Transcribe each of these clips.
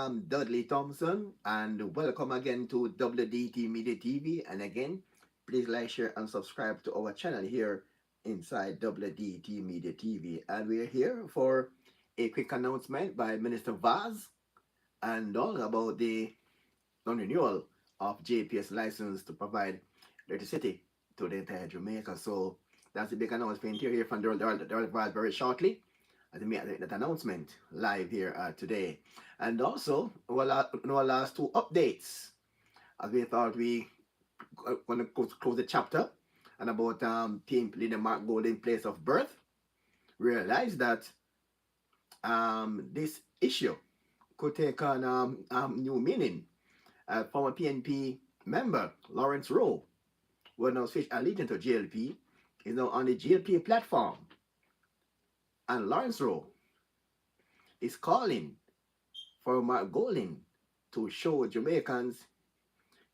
Dudley Thompson, and welcome again to WDT Media TV. And again, please like, share, and subscribe to our channel here inside WDT Media TV. And we're here for a quick announcement by Minister Vaz and all about the non-renewal of JPS license to provide electricity to the entire Jamaica. So that's the big announcement here from the Vaz very shortly. As we make that announcement live here today. And also, our last two updates, as we thought we going to close the chapter and about team leader Mark Golden place of birth, realize that this issue could take on new meaning. Former PNP member Lawrence Rowe, who now switched allegiance to GLP, is now on the GLP platform. And Lawrence Rowe is calling for Mark Golden to show Jamaicans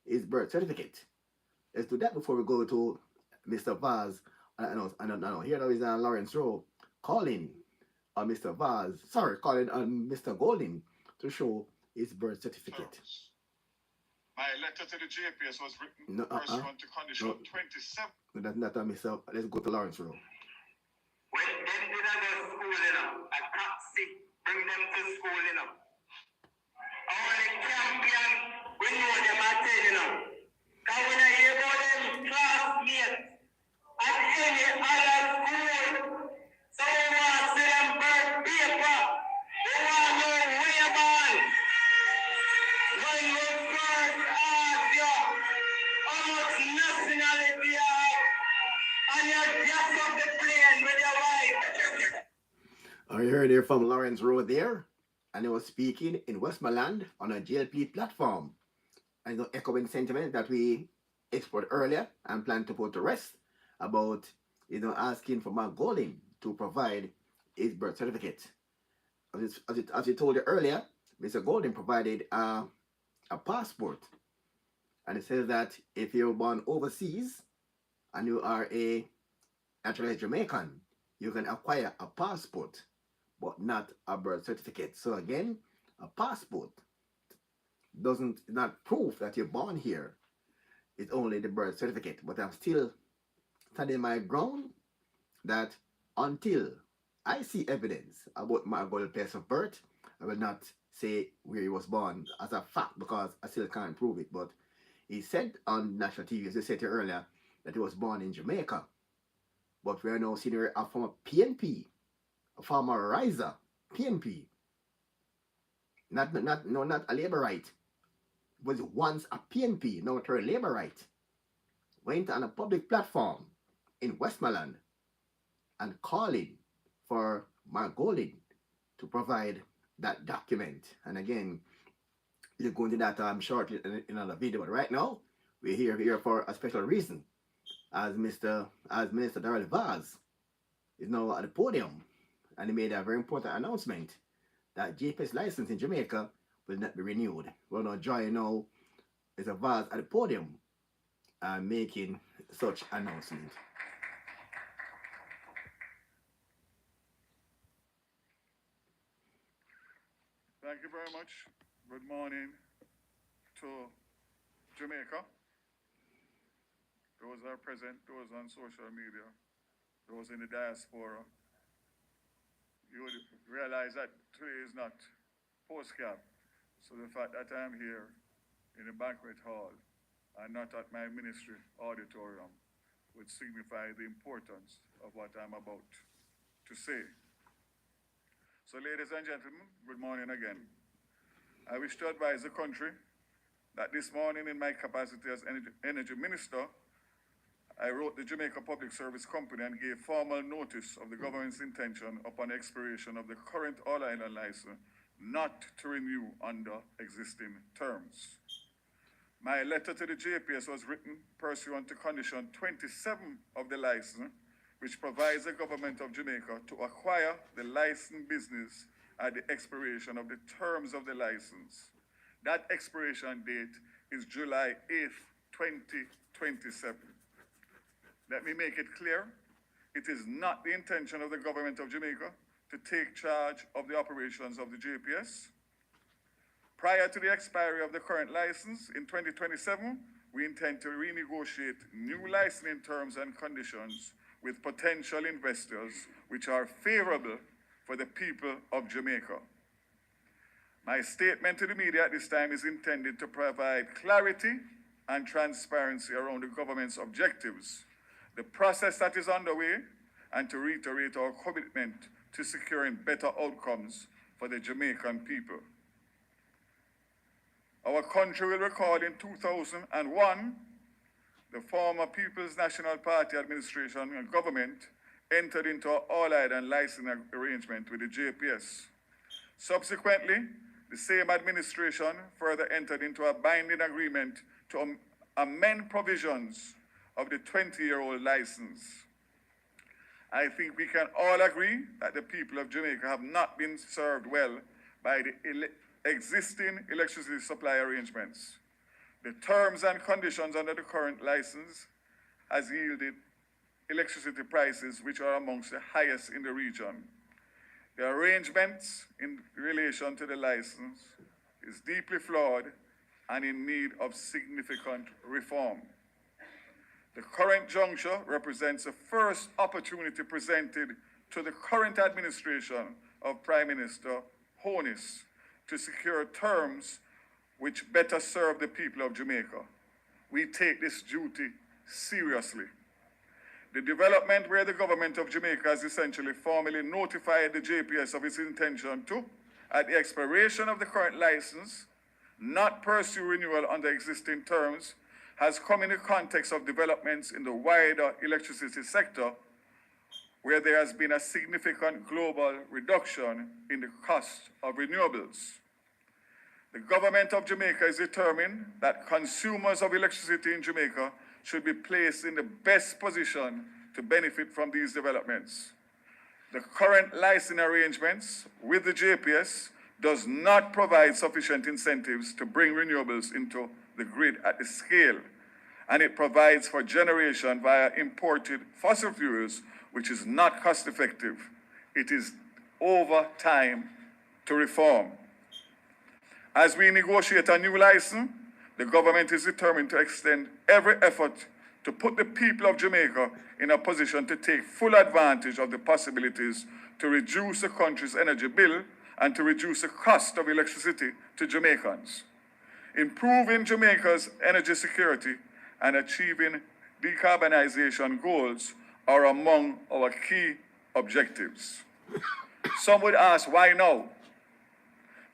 his birth certificate. Let's do that before we go to Mr. Vaz. I know. Here now is Lawrence Rowe calling on Mr. Vaz, calling on Mr. Golden to show his birth certificate. My letter to the JPS was written pursuant to condition 27. No, that's not Mr. Let's go to Lawrence Rowe. When them did I go to school, a taxi, bring them to school, Only Campion, we know them at Because when I hear about them classmates at any other school, so we want to see them birth paper. We want to know whereabouts. When we first ask you how much nationality you have, and you just up the plane with your wife. You heard there from Lawrence Rowe there, and he was speaking in Westmoreland on a GLP platform. And echoing sentiment that we explored earlier and plan to put to rest about asking for Mark Golden to provide his birth certificate. As we told you earlier, Mr. Golden provided a passport, and it says that if you're born overseas and you are a naturalized Jamaican, you can acquire a passport, but not a birth certificate. So again, a passport not proof that you're born here. It's only the birth certificate. But I'm still standing my ground that until I see evidence about my Golden place of birth, I will not say where he was born as a fact because I still can't prove it. But he said on national TV, as I said earlier, that he was born in Jamaica. But we are now seeing a former PNP, a former riser, PNP, not a Labourite, was once a PNP, now a Labourite, went on a public platform in Westmoreland and calling for Mark Golden to provide that document. And again, we'll go into that shortly in another video. But right now, we're here for a special reason, as Minister Darrell Vaz is now at the podium, and he made a very important announcement that JPS license in Jamaica will not be renewed. We're now joining now is a Vaz at the podium making such announcement. Thank you very much. Good morning to Jamaica. Those are present, those on social media, those in the diaspora. You would realize that today is not postcard. So the fact that I'm here in a banquet hall and not at my ministry auditorium would signify the importance of what I'm about to say. So ladies and gentlemen, good morning again. I wish to advise the country that this morning in my capacity as Energy Minister, I wrote the Jamaica Public Service Company and gave formal notice of the government's intention upon expiration of the current all-island license not to renew under existing terms. My letter to the JPS was written pursuant to condition 27 of the license, which provides the government of Jamaica to acquire the licensed business at the expiration of the terms of the license. That expiration date is July 8th, 2027. Let me make it clear, it is not the intention of the government of Jamaica to take charge of the operations of the JPS. Prior to the expiry of the current license in 2027, we intend to renegotiate new licensing terms and conditions with potential investors which are favorable for the people of Jamaica. My statement to the media at this time is intended to provide clarity and transparency around the government's objectives, the process that is underway, and to reiterate our commitment to securing better outcomes for the Jamaican people. Our country will recall in 2001, the former People's National Party administration and government entered into an all-eyed and licensing arrangement with the JPS. Subsequently, the same administration further entered into a binding agreement to amend provisions of the 20-year-old license. I think we can all agree that the people of Jamaica have not been served well by the existing electricity supply arrangements. The terms and conditions under the current license has yielded electricity prices which are amongst the highest in the region. The arrangements in relation to the license is deeply flawed and in need of significant reform. The current juncture represents the first opportunity presented to the current administration of Prime Minister Honis to secure terms which better serve the people of Jamaica. We take this duty seriously. The development where the government of Jamaica has essentially formally notified the JPS of its intention to, at the expiration of the current license, not pursue renewal under existing terms, has come in the context of developments in the wider electricity sector, where there has been a significant global reduction in the cost of renewables. The government of Jamaica is determined that consumers of electricity in Jamaica should be placed in the best position to benefit from these developments. The current licensing arrangements with the JPS does not provide sufficient incentives to bring renewables into the grid at the scale, and it provides for generation via imported fossil fuels, which is not cost effective. It is over time to reform. As we negotiate a new license, the government is determined to extend every effort to put the people of Jamaica in a position to take full advantage of the possibilities to reduce the country's energy bill and to reduce the cost of electricity to Jamaicans. Improving Jamaica's energy security and achieving decarbonization goals are among our key objectives. Some would ask, why now?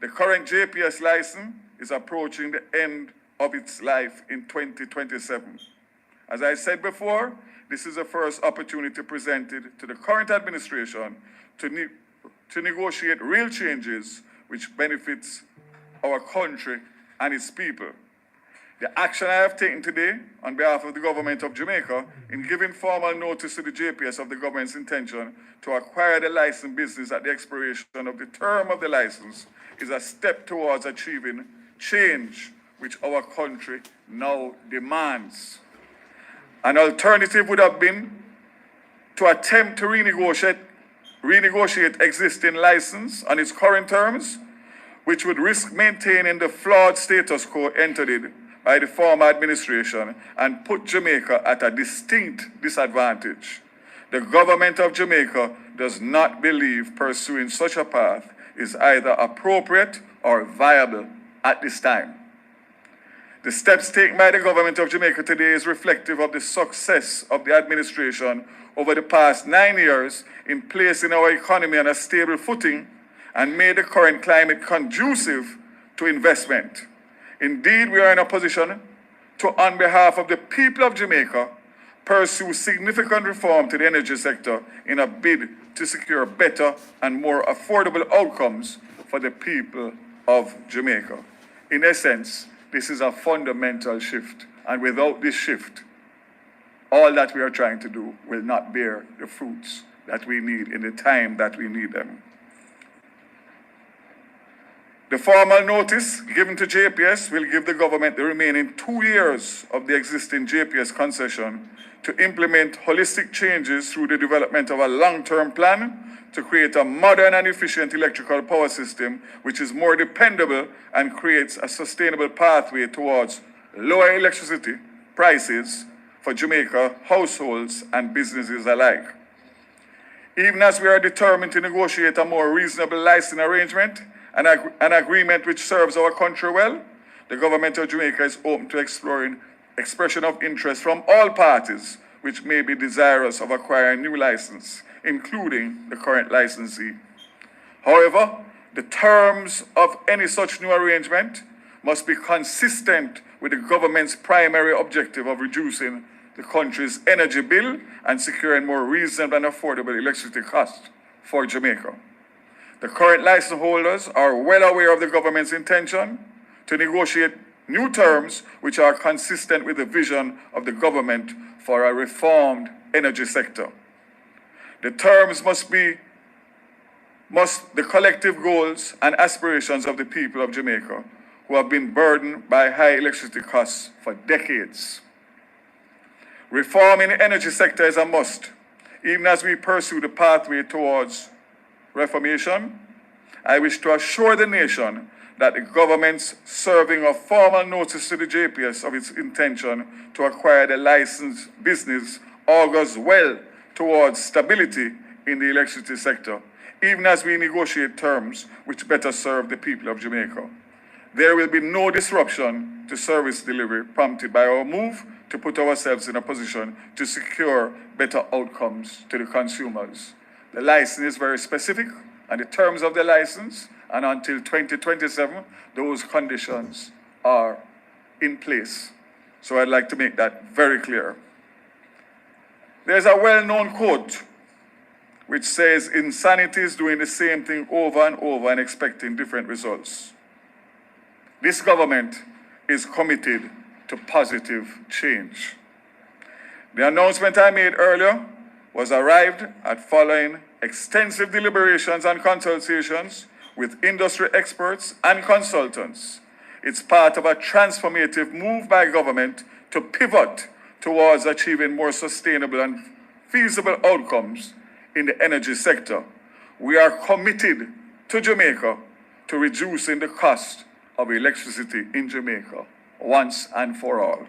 The current JPS license is approaching the end of its life in 2027. As I said before, this is the first opportunity presented to the current administration to negotiate real changes which benefits our country and its people. The action I have taken today on behalf of the government of Jamaica in giving formal notice to the JPS of the government's intention to acquire the licensed business at the expiration of the term of the license is a step towards achieving change which our country now demands. An alternative would have been to attempt to renegotiate existing license on its current terms, which would risk maintaining the flawed status quo entered in by the former administration and put Jamaica at a distinct disadvantage. The government of Jamaica does not believe pursuing such a path is either appropriate or viable at this time. The steps taken by the government of Jamaica today is reflective of the success of the administration over the past 9 years in placing our economy on a stable footing and made the current climate conducive to investment. Indeed, we are in a position to, on behalf of the people of Jamaica, pursue significant reform to the energy sector in a bid to secure better and more affordable outcomes for the people of Jamaica. In essence, this is a fundamental shift, and without this shift, all that we are trying to do will not bear the fruits that we need in the time that we need them. The formal notice given to JPS will give the government the remaining 2 years of the existing JPS concession to implement holistic changes through the development of a long-term plan to create a modern and efficient electrical power system which is more dependable and creates a sustainable pathway towards lower electricity prices for Jamaica households and businesses alike. Even as we are determined to negotiate a more reasonable licensing arrangement, an agreement which serves our country well, the government of Jamaica is open to exploring expression of interest from all parties which may be desirous of acquiring new license, including the current licensee. However, the terms of any such new arrangement must be consistent with the government's primary objective of reducing the country's energy bill and securing more reasonable and affordable electricity costs for Jamaica. The current license holders are well aware of the government's intention to negotiate new terms which are consistent with the vision of the government for a reformed energy sector. The terms must the collective goals and aspirations of the people of Jamaica who have been burdened by high electricity costs for decades. Reform in the energy sector is a must, even as we pursue the pathway towards reformation. I wish to assure the nation that the government's serving of formal notice to the JPS of its intention to acquire the licensed business augurs well towards stability in the electricity sector, even as we negotiate terms which better serve the people of Jamaica. There will be no disruption to service delivery prompted by our move to put ourselves in a position to secure better outcomes to the consumers. The license is very specific, and the terms of the license, and until 2027, those conditions are in place. So I'd like to make that very clear. There's a well-known quote which says, insanity is doing the same thing over and over and expecting different results. This government is committed to positive change. The announcement I made earlier was arrived at following extensive deliberations and consultations with industry experts and consultants. It's part of a transformative move by government to pivot towards achieving more sustainable and feasible outcomes in the energy sector. We are committed to Jamaica to reducing the cost of electricity in Jamaica once and for all.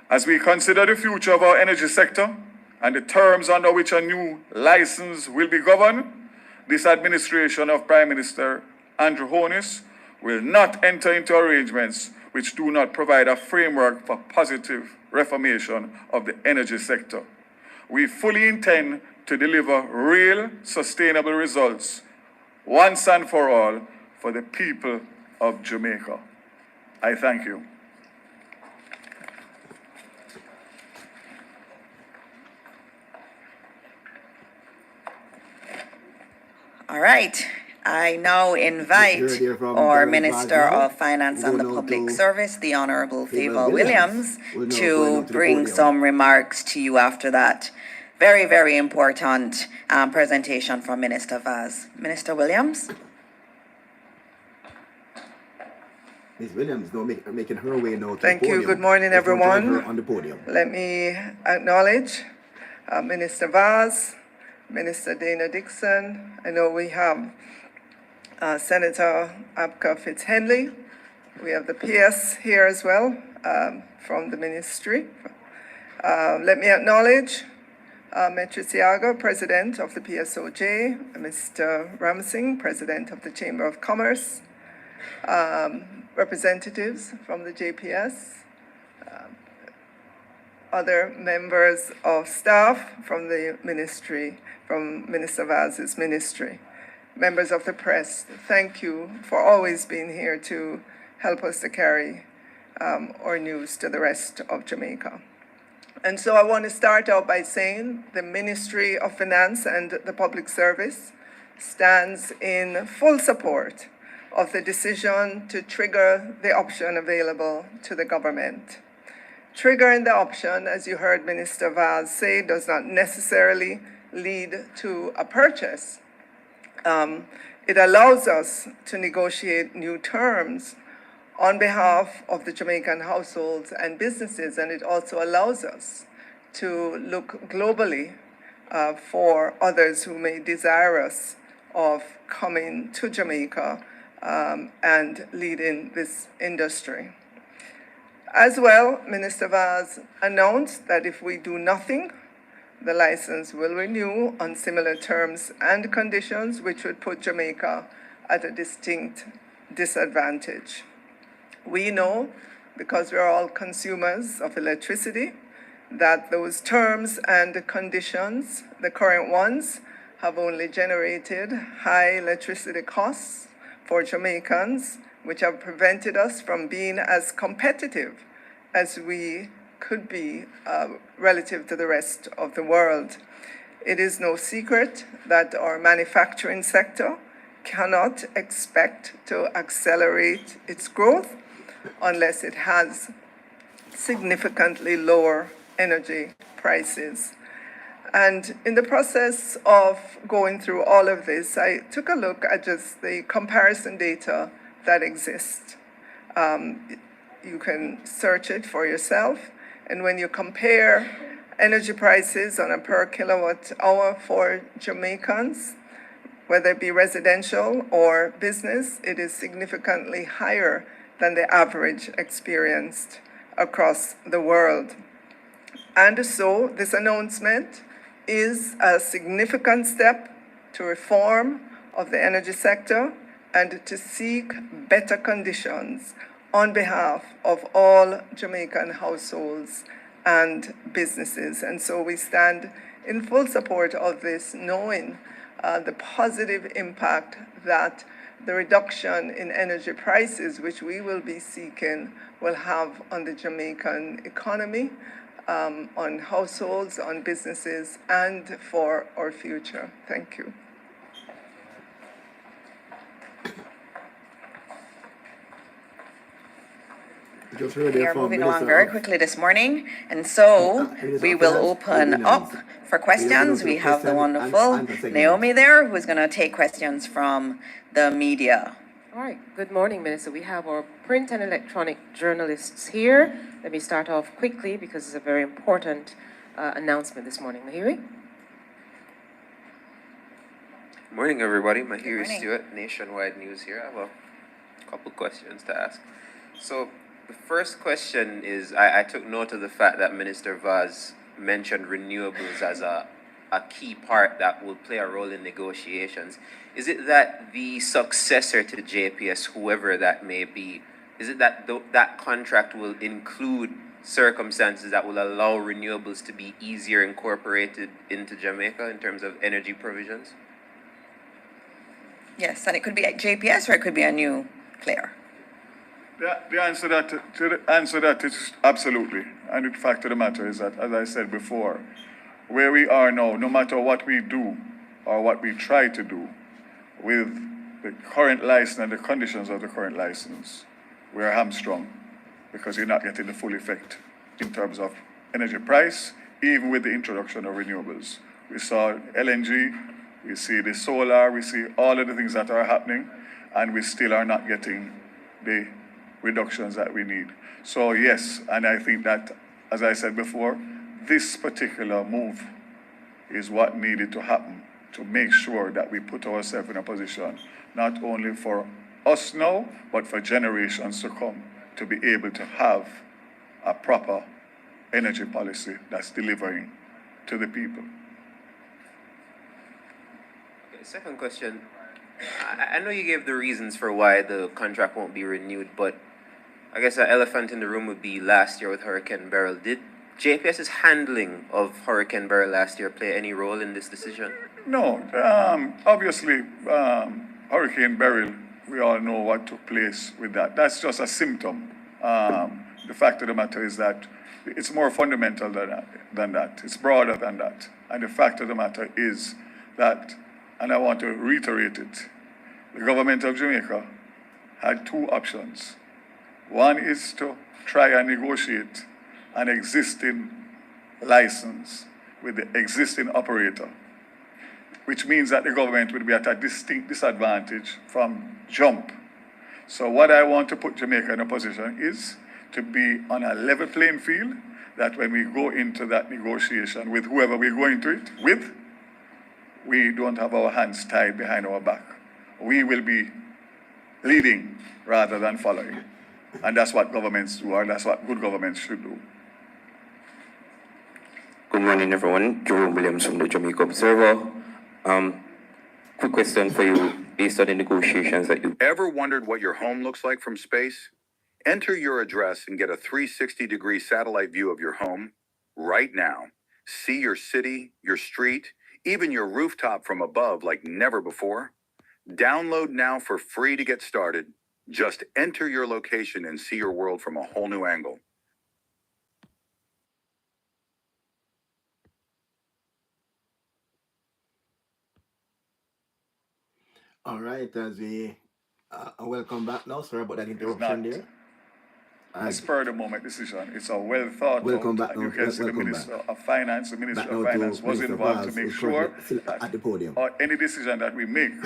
As we consider the future of our energy sector and the terms under which a new license will be governed, this administration of Prime Minister Andrew Holness will not enter into arrangements which do not provide a framework for positive reformation of the energy sector. We fully intend to deliver real, sustainable results once and for all for the people of Jamaica. I thank you. All right. I now invite our Minister of Finance and the Public Service, the Honourable Favour Williams, to bring some remarks to you after that. Very, very important presentation from Minister Vaz. Minister Williams. Ms. Williams, now making her way now to Thank the you. podium. Good morning, Let's now join everyone. her on the podium. Let me acknowledge Minister Vaz, Minister Dana Dixon. I know we have Senator Abka Fitzhenley. We have the PS here as well from the ministry. Let me acknowledge Metriciaga, President of the PSOJ, Mr. Ramsing, President of the Chamber of Commerce, representatives from the JPS, other members of staff from the ministry, from Minister Vaz's ministry, members of the press. Thank you for always being here to help us to carry our news to the rest of Jamaica. And so I want to start out by saying the Ministry of Finance and the Public Service stands in full support of the decision to trigger the option available to the government. Triggering the option, as you heard Minister Vaz say, does not necessarily lead to a purchase. It allows us to negotiate new terms on behalf of the Jamaican households and businesses, and it also allows us to look globally for others who may desire us of coming to Jamaica and leading this industry. As well, Minister Vaz announced that if we do nothing, the license will renew on similar terms and conditions, which would put Jamaica at a distinct disadvantage. We know, because we're all consumers of electricity, that those terms and conditions, the current ones, have only generated high electricity costs for Jamaicans, which have prevented us from being as competitive as we could be relative to the rest of the world. It is no secret that our manufacturing sector cannot expect to accelerate its growth unless it has significantly lower energy prices. And in the process of going through all of this, I took a look at just the comparison data that exists. You can search it for yourself. And when you compare energy prices on a per kilowatt hour for Jamaicans, whether it be residential or business, it is significantly higher than the average experienced across the world. And so this announcement is a significant step to reform of the energy sector and to seek better conditions on behalf of all Jamaican households and businesses. And so we stand in full support of this, knowing the positive impact that the reduction in energy prices, which we will be seeking, will have on the Jamaican economy, on households, on businesses, and for our future. Thank you. We are moving along very quickly this morning, and so we will open up for questions. We have the wonderful Naomi there, who's going to take questions from the media. All right. Good morning, Minister. We have our print and electronic journalists here. Let me start off quickly because it's a very important announcement this morning. Mahiri? Good morning, everybody. Mahiri Stewart, Nationwide News here. I have a couple questions to ask. So the first question is, I took note of the fact that Minister Vaz mentioned renewables as a key part that will play a role in negotiations. Is it that the successor to JPS, whoever that may be, is it that that contract will include circumstances that will allow renewables to be easier incorporated into Jamaica in terms of energy provisions? Yes, and it could be at JPS or it could be a new player. The answer to that is absolutely. And the fact of the matter is that, as I said before, where we are now, no matter what we do or what we try to do with the current license and the conditions of the current license, we are hamstrung because you're not getting the full effect in terms of energy price, even with the introduction of renewables. We saw LNG, we see the solar, we see all of the things that are happening, and we still are not getting the reductions that we need. So yes, and I think that, as I said before, this particular move is what needed to happen to make sure that we put ourselves in a position not only for us now, but for generations to come, to be able to have a proper energy policy that's delivering to the people. Okay, second question. I know you gave the reasons for why the contract won't be renewed, but I guess an elephant in the room would be last year with Hurricane Beryl. Did JPS's handling of Hurricane Beryl last year play any role in this decision? No, obviously, Hurricane Beryl, we all know what took place with that. That's just a symptom. The fact of the matter is that it's more fundamental than that. It's broader than that. And the fact of the matter is that, and I want to reiterate it, the government of Jamaica had two options. One is to try and negotiate an existing license with the existing operator, which means that the government would be at a distinct disadvantage from jump. So what I want to put Jamaica in a position is to be on a level playing field, that when we go into that negotiation with whoever we're going to it with, we don't have our hands tied behind our back. We will be leading rather than following. And that's what governments do, or that's what good governments should do. Good morning, everyone. Jerome Williams from the Jamaica Observer. Quick question for you, based on the negotiations that you... Ever wondered what your home looks like from space? Enter your address and get a 360-degree satellite view of your home right now. See your city, your street, even your rooftop from above like never before. Download now for free to get started. Just enter your location and see your world from a whole new angle. All right, as we welcome back now. Sorry about that interruption there. A spur of the moment decision. It's a well thought Welcome out. back And you now. can see the Welcome Minister back. of Finance, the Minister Back of now to Finance was Minister involved Vaz, to make who's sure currently still at the podium. or any decision that we make,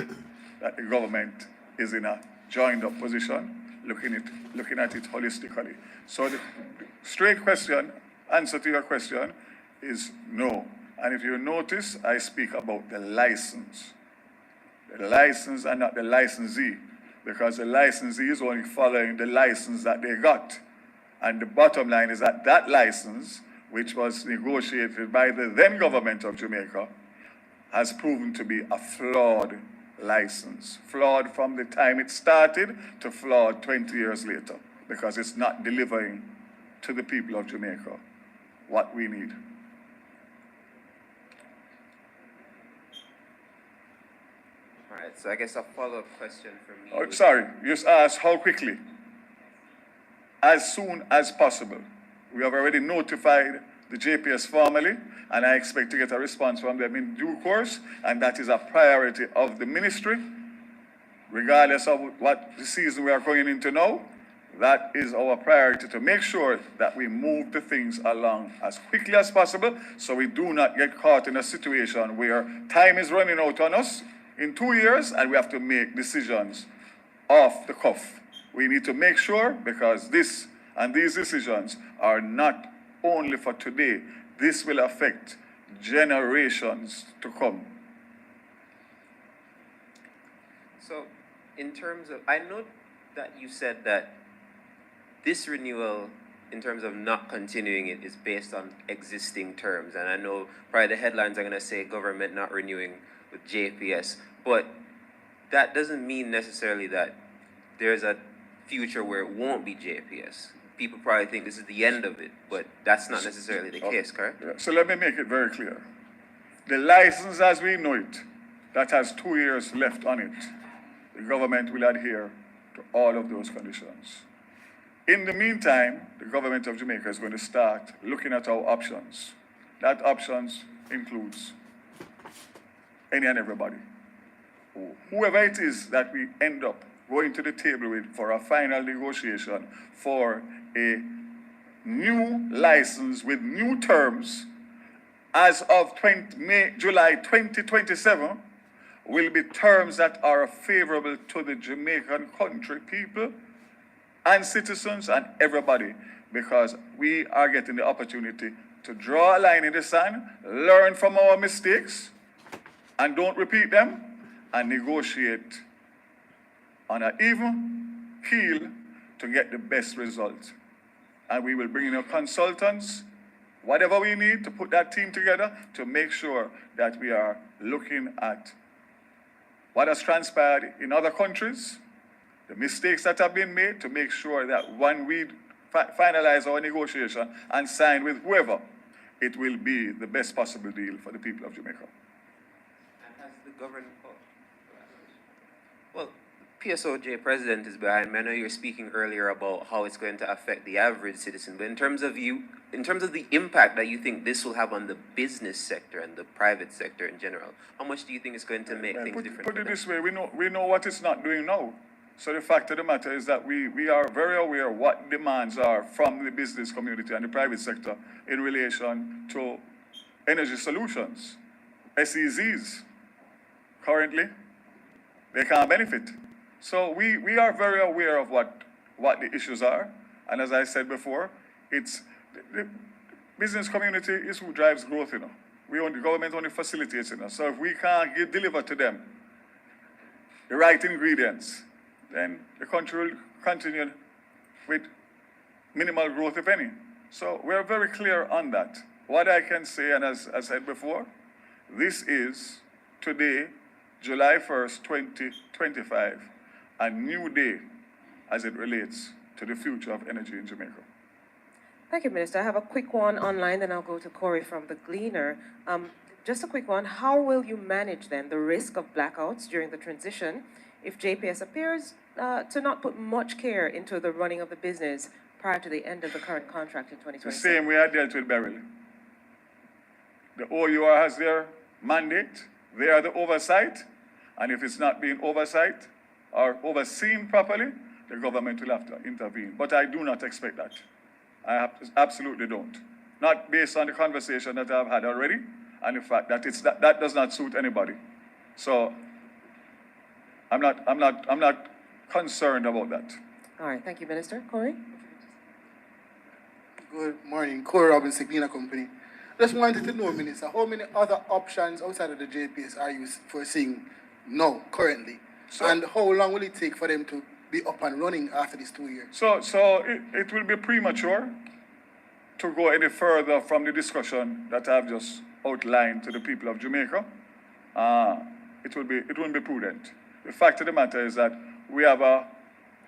that the government is in a joined up position, looking at it holistically. So the straight answer to your question is no. And if you notice, I speak about the license. The license and not the licensee, because the licensee is only following the license that they got. And the bottom line is that that license, which was negotiated by the then government of Jamaica, has proven to be a flawed license. Flawed from the time it started to flawed 20 years later, because it's not delivering to the people of Jamaica what we need. All right, so I guess a follow-up question from me. Oh, sorry, you just asked how quickly. As soon as possible. We have already notified the JPS formally, and I expect to get a response from them in due course, and that is a priority of the ministry. Regardless of what the season we are going into now, that is our priority, to make sure that we move the things along as quickly as possible, so we do not get caught in a situation where time is running out on us in 2 years and we have to make decisions off the cuff. We need to make sure, because this and these decisions are not only for today, this will affect generations to come. So, in terms of, I know that you said that this renewal, in terms of not continuing it, is based on existing terms. And I know probably the headlines are going to say government not renewing with JPS. But that doesn't mean necessarily that there's a future where it won't be JPS. People probably think this is the end of it, but that's not necessarily the case, correct? Yeah. So let me make it very clear. The license as we know it, that has 2 years left on it, the government will adhere to all of those conditions. In the meantime, the government of Jamaica is going to start looking at our options. That options includes any and everybody. Whoever it is that we end up going to the table with for a final negotiation for a new license with new terms as of July 2027 will be terms that are favorable to the Jamaican country people and citizens and everybody, because we are getting the opportunity to draw a line in the sand, learn from our mistakes, and don't repeat them, and negotiate on an even keel to get the best result. And we will bring in our consultants, whatever we need to put that team together to make sure that we are looking at what has transpired in other countries, the mistakes that have been made, to make sure that when we finalize our negotiation and sign with whoever, it will be the best possible deal for the people of Jamaica. And has the government... Well, PSOJ president is behind me. I know you were speaking earlier about how it's going to affect the average citizen, but in terms of the impact that you think this will have on the business sector and the private sector in general, how much do you think it's going to make things different? Put it this way, we know what it's not doing now. So the fact of the matter is that we are very aware what demands are from the business community and the private sector in relation to energy solutions. SEZs, currently, they can't benefit. So we are very aware of what the issues are, And as I said before, the business community is who drives growth, you know. The government only facilitates, you know. So if we can't deliver to them the right ingredients, then the country will continue with minimal growth, if any. So we're very clear on that. What I can say, and as I said before, this is today, July 1st, 2025, a new day as it relates to the future of energy in Jamaica. Thank you, Minister. I have a quick one online, then I'll go to Corey from the Gleaner. Just a quick one. How will you manage then the risk of blackouts during the transition if JPS appears to not put much care into the running of the business prior to the end of the current contract in 2027? The same way I dealt with Beryl. The OUR has their mandate, they are the oversight, and if it's not being oversight or overseen properly, the government will have to intervene. But I do not expect that. I absolutely don't. Not based on the conversation that I've had already, and the fact that that does not suit anybody. So I'm not concerned about that. All right, thank you, Minister. Corey? Good morning, Corey Robinson, Cleaner Company. Just wanted to know, Minister, how many other options outside of the JPS are you foreseeing now, currently? And how long will it take for them to be up and running after these 2 years? So it will be premature to go any further from the discussion that I've just outlined to the people of Jamaica. It won't be prudent. The fact of the matter is that we have a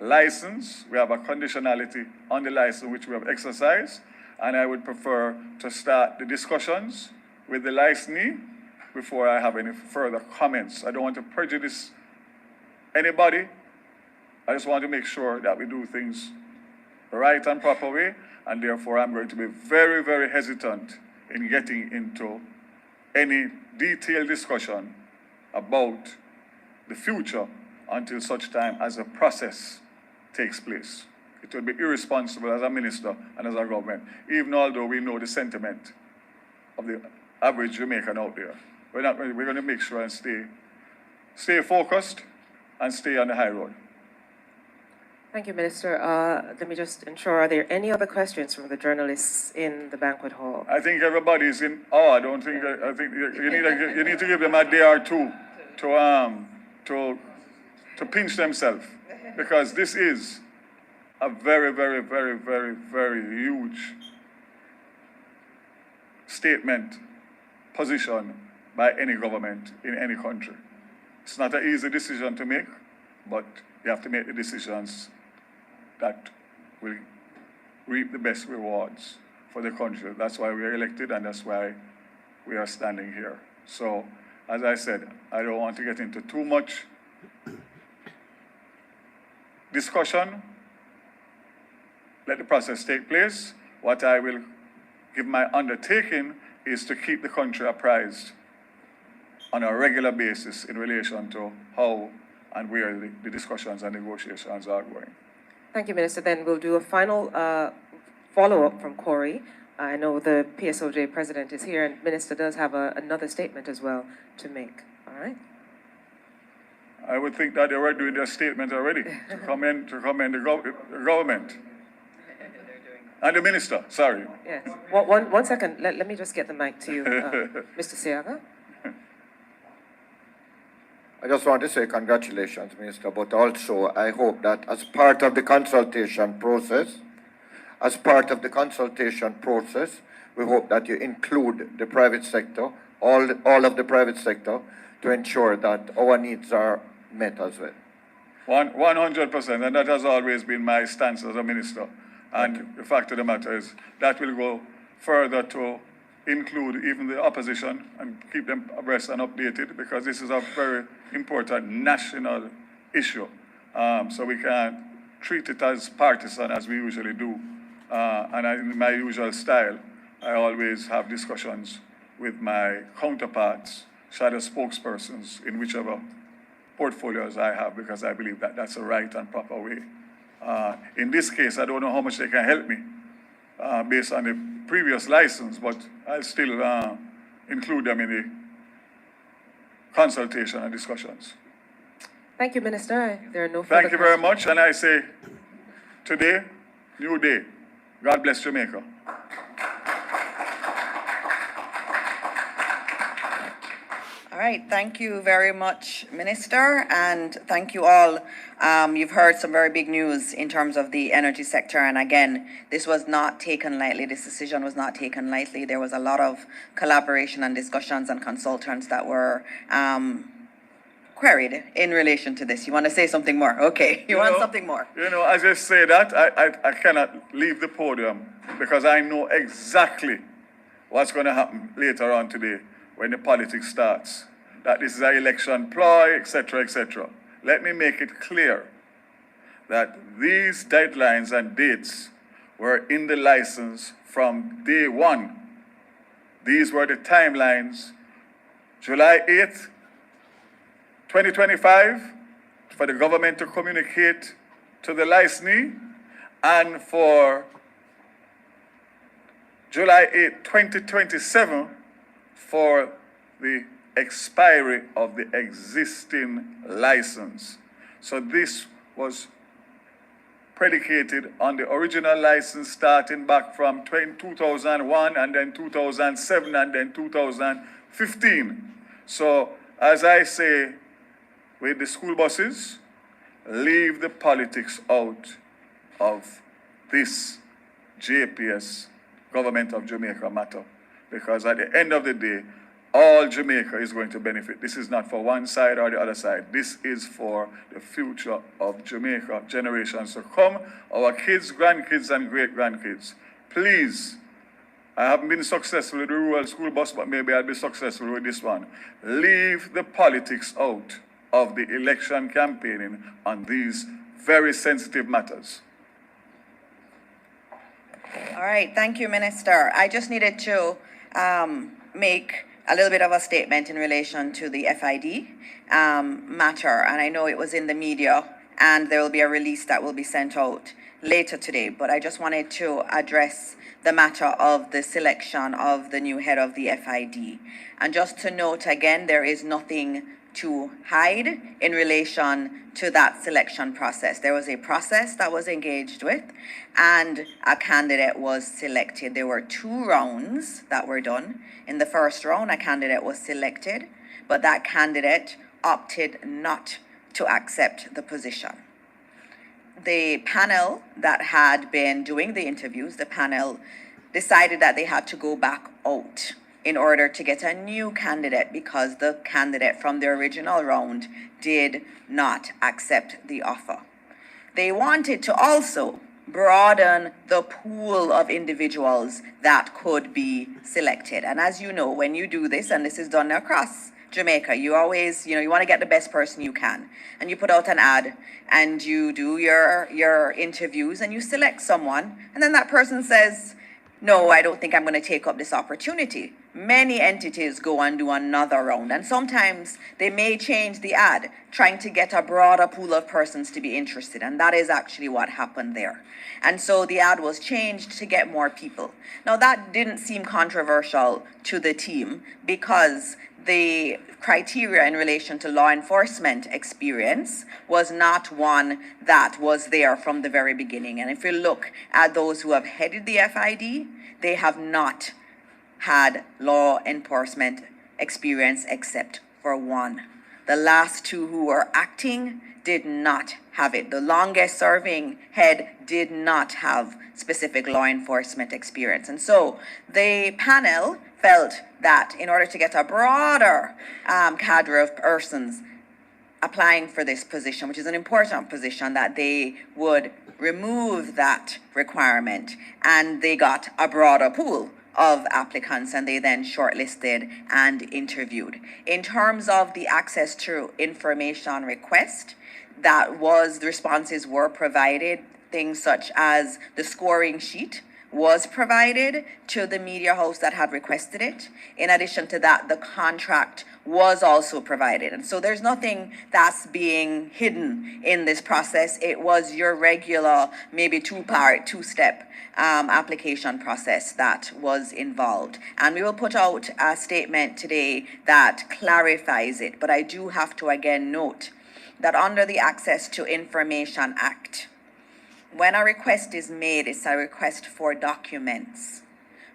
license, we have a conditionality on the license which we have exercised, and I would prefer to start the discussions with the licensee before I have any further comments. I don't want to prejudice anybody. I just want to make sure that we do things the right and proper way, and therefore I'm going to be very, very hesitant in getting into any detailed discussion about the future until such time as a process takes place. It would be irresponsible as a minister and as a government, even although we know the sentiment of the average Jamaican out there. We're going to make sure and stay focused and stay on the high road. Thank you, Minister. Let me just ensure, are there any other questions from the journalists in the banquet hall? I think everybody's in awe. I think you need to give them a day or two to pinch themselves, because this is a very, very, very, very, very huge statement, position by any government in any country. It's not an easy decision to make, but you have to make the decisions that will reap the best rewards for the country. That's why we are elected, and that's why we are standing here. So, as I said, I don't want to get into too much discussion. Let the process take place. What I will give my undertaking is to keep the country apprised on a regular basis in relation to how and where the discussions and negotiations are going. Thank you, Minister. Then we'll do a final follow-up from Corey. I know the PSOJ president is here, and Minister does have another statement as well to make. All right? I would think that they were doing their statement already to commend the government. And the minister, sorry. Yes. One second. Let me just get the mic to you, Mr. Siaga. I just want to say congratulations, Minister, but also I hope that as part of the consultation process, we hope that you include the private sector, all of the private sector, to ensure that our needs are met as well. 100%, and that has always been my stance as a minister. And the fact of the matter is that will go further to include even the opposition and keep them abreast and updated, because this is a very important national issue. So we can't treat it as partisan as we usually do. And in my usual style, I always have discussions with my counterparts, shadow spokespersons in whichever portfolios I have, because I believe that that's the right and proper way. In this case, I don't know how much they can help me based on the previous license, but I'll still include them in the consultation and discussions. Thank you, Minister. There are no further Thank you very questions. much, and I say today new day. God bless Jamaica. All right, thank you very much, Minister, and thank you all. You've heard some very big news in terms of the energy sector, and again, this was not taken lightly. This decision was not taken lightly. There was a lot of collaboration and discussions and consultants that were queried in relation to this. You want to say something more? Okay, you want something more? As I say that, I cannot leave the podium because I know exactly what's going to happen later on today when the politics starts. That this is an election ploy, etc., etc. Let me make it clear that these deadlines and dates were in the license from day one. These were the timelines. July 8th, 2025, for the government to communicate to the licensee, and for July 8th, 2027, for the expiry of the existing license. So this was predicated on the original license starting back from 2001 and then 2007 and then 2015. So as I say with the school buses, leave the politics out of this JPS, Government of Jamaica matter, because at the end of the day, all Jamaica is going to benefit. This is not for one side or the other side. This is for the future of Jamaica, generations to come, our kids, grandkids, and great-grandkids. Please, I haven't been successful with the rural school bus, but maybe I'll be successful with this one. Leave the politics out of the election campaigning on these very sensitive matters. All right, thank you, Minister. I just needed to make a little bit of a statement in relation to the FID matter, and I know it was in the media, and there will be a release that will be sent out later today, but I just wanted to address the matter of the selection of the new head of the FID. And just to note again, there is nothing to hide in relation to that selection process. There was a process that was engaged with, and a candidate was selected. There were 2 rounds that were done. In the first round, a candidate was selected, but that candidate opted not to accept the position. The panel that had been doing the interviews, the panel decided that they had to go back out in order to get a new candidate because the candidate from the original round did not accept the offer. They wanted to also broaden the pool of individuals that could be selected. And as you know, when you do this, and this is done across Jamaica, you always, you want to get the best person you can. And you put out an ad and you do your interviews and you select someone, and then that person says, no, I don't think I'm going to take up this opportunity. Many entities go and do another round, and sometimes they may change the ad, trying to get a broader pool of persons to be interested, and that is actually what happened there. And so the ad was changed to get more people. Now, that didn't seem controversial to the team because the criteria in relation to law enforcement experience was not one that was there from the very beginning. And if you look at those who have headed the FID, they have not had law enforcement experience except for one. The last 2 who were acting did not have it. The longest serving head did not have specific law enforcement experience. And so the panel felt that in order to get a broader cadre of persons applying for this position, which is an important position, that they would remove that requirement, and they got a broader pool of applicants, and they then shortlisted and interviewed. In terms of the access to information request, the responses were provided. Things such as the scoring sheet was provided to the media house that had requested it. In addition to that, the contract was also provided. And so there's nothing that's being hidden in this process. It was your regular, maybe 2-step application process that was involved. And we will put out a statement today that clarifies it. But I do have to again note that under the Access to Information Act, when a request is made, it's a request for documents.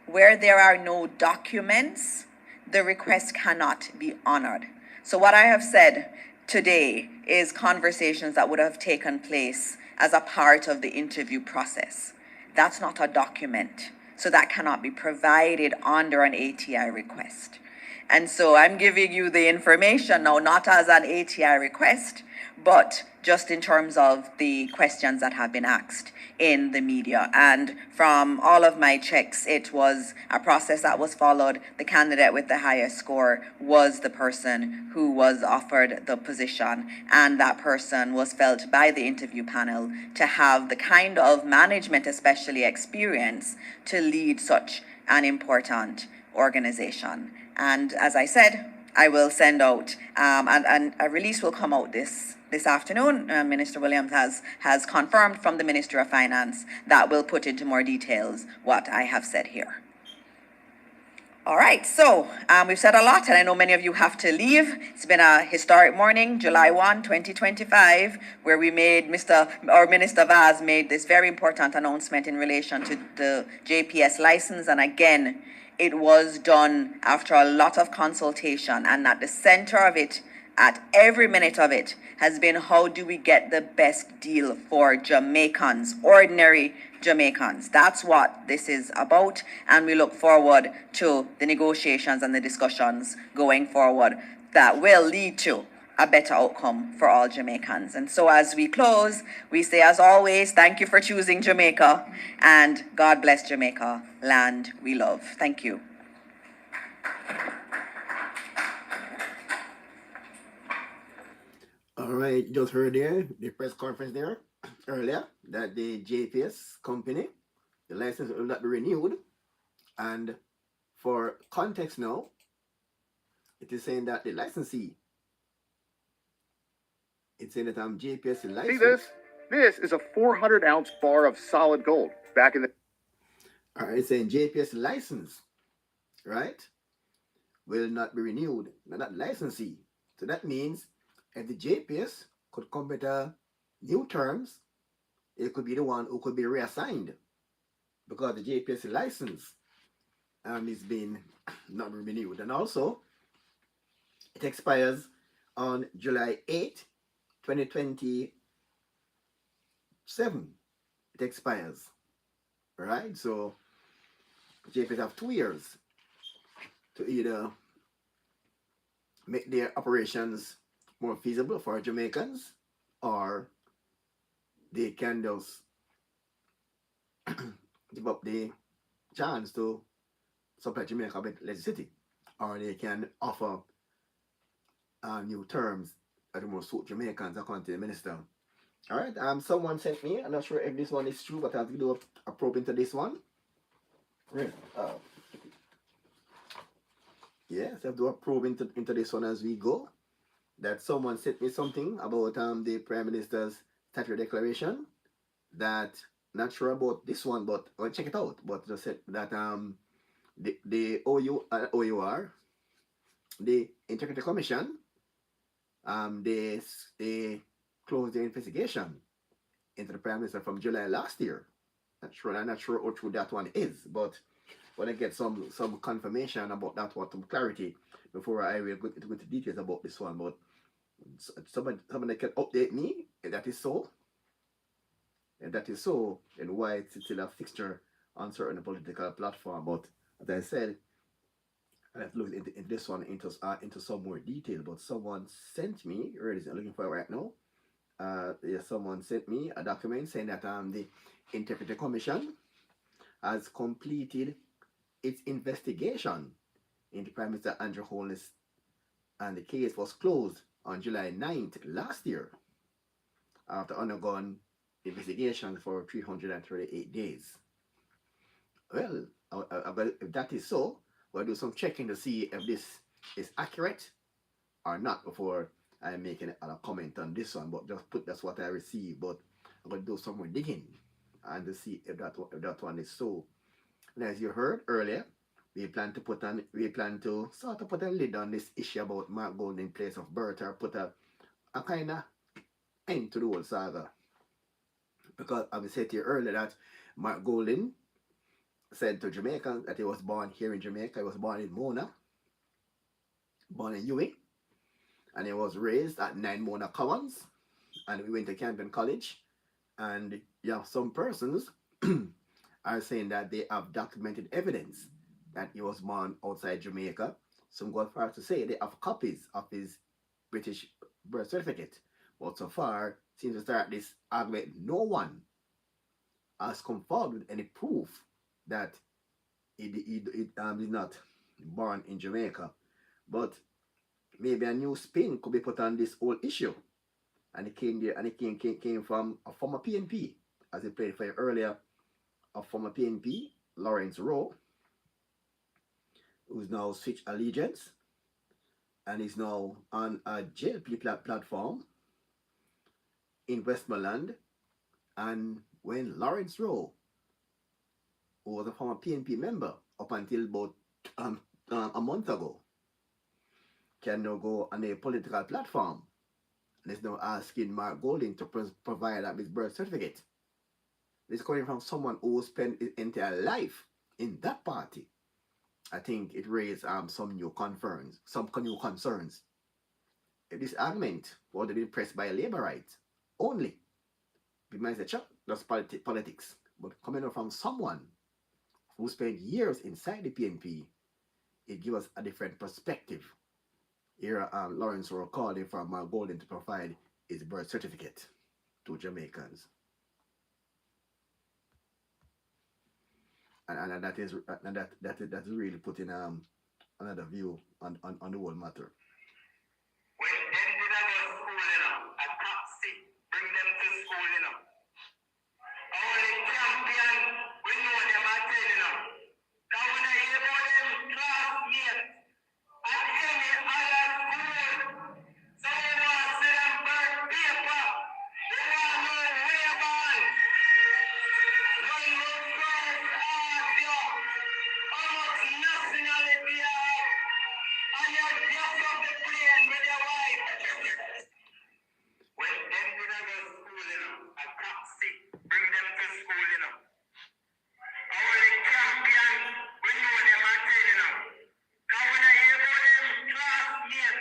Where there are no documents, the request cannot be honored. So what I have said today is conversations that would have taken place as a part of the interview process. That's not a document, so that cannot be provided under an ATI request. And so I'm giving you the information now, not as an ATI request, but just in terms of the questions that have been asked in the media. And from all of my checks, it was a process that was followed. The candidate with the highest score was the person who was offered the position, and that person was felt by the interview panel to have the kind of management, especially experience, to lead such an important organization. And as I said, I will send out, and a release will come out this afternoon. Minister Williams has confirmed from the Ministry of Finance that will put into more details what I have said here. All right, so we've said a lot, and I know many of you have to leave. It's been a historic morning, July 1, 2025, where we made Minister Vaz made this very important announcement in relation to the JPS license, and again, it was done after a lot of consultation, and at the center of it, at every minute of it, has been how do we get the best deal for Jamaicans, ordinary Jamaicans. That's what this is about, and we look forward to the negotiations and the discussions going forward that will lead to a better outcome for all Jamaicans. And so as we close, we say, as always, thank you for choosing Jamaica, and God bless Jamaica, land we love. Thank you. All right, just heard there the press conference there earlier that the JPS company, the license will not be renewed. And for context now, it is saying that the licensee, it's saying that JPS license. See this? This is a 400-ounce bar of solid gold. Back in the... All right, it's saying JPS license, right, will not be renewed. Now that licensee. So that means if the JPS could come with new terms, it could be the one who could be reassigned, because the JPS license is being not renewed. And also, it expires on July 8, 2027. It expires. Right? So, JPS have 2 years to either make their operations more feasible for Jamaicans, or they can just give up the chance to supply Jamaica with electricity, or they can offer new terms that will suit Jamaicans, according to the minister. All right, someone sent me, I'm not sure if this one is true, but I have to do a probe into this one. Right. Yes, I have to do a probe into this one as we go. That someone sent me something about the Prime Minister's statutory declaration, that not sure about this one, but I'll check it out. But just said that the OUR, the Integrity Commission, they closed the investigation into the Prime Minister from July last year. I'm not sure how true that one is, but when I get some confirmation about that one, some clarity, before I will go into details about this one. But somebody can update me if that is so. If that is so, then why it's still a fixture on certain political platform. But as I said, I have to look into this one into some more detail. But someone sent me, really, I'm looking for it right now. Someone sent me a document saying that the Integrity Commission has completed its investigation into Prime Minister Andrew Holness, and the case was closed on July 9th last year after undergoing investigation for 338 days. Well, if that is so, we'll do some checking to see if this is accurate or not before I make a comment on this one. But that's what I received. But I'm going to do some more digging and to see if that one is so. And as you heard earlier, we plan to sort of put a lid on this issue about Mark Gold in place of birth, or put a kind of end to the whole saga. Because I said to you earlier that Mark Golden said to Jamaicans that he was born here in Jamaica. He was born in Mona, born in Ewing, and he was raised at 9 Mona Commons, and we went to Campion College. And you have some persons are saying that they have documented evidence that he was born outside Jamaica. Some go as far as to say they have copies of his British birth certificate. But so far, since we start this argument, no one has come forward with any proof that he is not born in Jamaica. But maybe a new spin could be put on this whole issue. And it came there, and it came from a former PNP, as I played for you earlier, a former PNP, Lawrence Rowe, who's now switched allegiance and is now on a JLP platform in Westmoreland. And when Lawrence Rowe, who was a former PNP member up until about a month ago, can now go on a political platform and is now asking Mark Golding to provide his birth certificate. This coming from someone who spent his entire life in that party. I think it raised some new concerns. If this argument was to be pressed by Labour rights only, we might say, that's politics. But coming out from someone who spent years inside the PNP, it gives us a different perspective. Here, Lawrence Rowe calling for Mark Golding to provide his birth certificate to Jamaicans. And that is really putting another view on the whole matter. When them did I go to school, a taxi bring them to school, Only Campion, we know them at 10, Now when I hear about them classmates at any other school, someone wants to see them birth paper, they want to know where born. When we first ask you how much nationality you have, and you just off the plane with your wife. When them did I go to school, a taxi bring them to school, Only Campion, we know them at 10, Now when I hear about them classmates